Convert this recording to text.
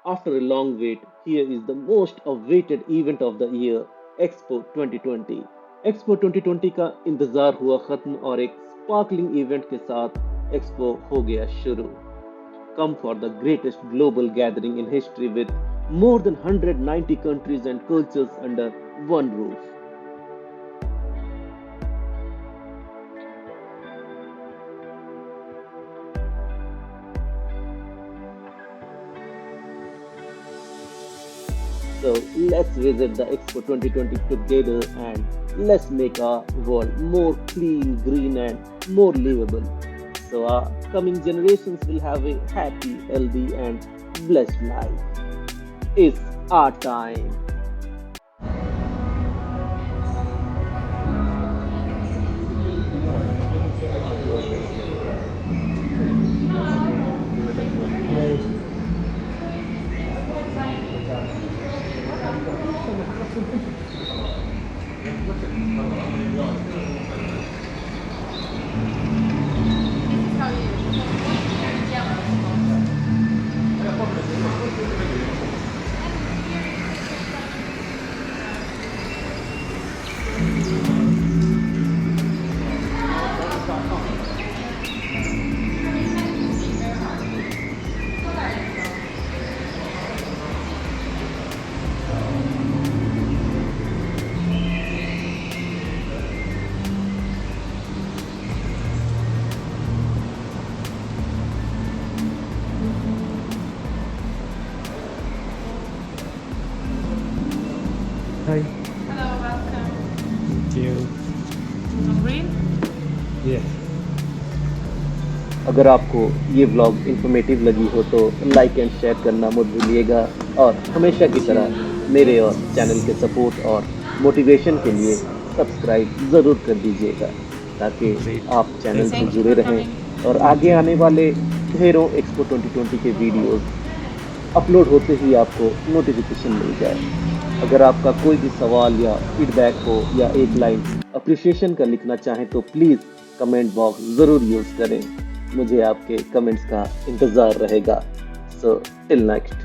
After a long wait, here is the most awaited event of the year, Expo 2020. Expo 2020 का इंतजार हुआ खत्म और एक स्पार्कलिंग इवेंट के साथ एक्सपो हो गया शुरू. Come for the greatest global gathering in history with more than 190 countries and cultures under one roof. So let's visit the Expo 2020 together and let's make our world more clean, green, and more livable. So our coming generations will have a happy, healthy, and blessed life. It's our time. Hi. Hello, welcome. Thank you. Hungry? Yeah. अगर आपको ये vlog informative लगी हो तो like and share करना मत भूलिएगा और हमेशा की तरह मेरे और चैनल के सपोर्ट और मोटिवेशन के लिए सब्सक्राइब ज़रूर कर दीजिएगा ताकि Great. आप चैनल से Thank you जुड़े for रहें coming. और आगे आने वाले ढेरों एक्सपो 2020 के वीडियोस अपलोड होते ही आपको नोटिफिकेशन मिल जाए. अगर आपका कोई भी सवाल या फीडबैक हो या एक लाइन अप्रिसिएशन का लिखना चाहें तो प्लीज़ कमेंट बॉक्स ज़रूर यूज़ करें. मुझे आपके कमेंट्स का इंतज़ार रहेगा. So till next.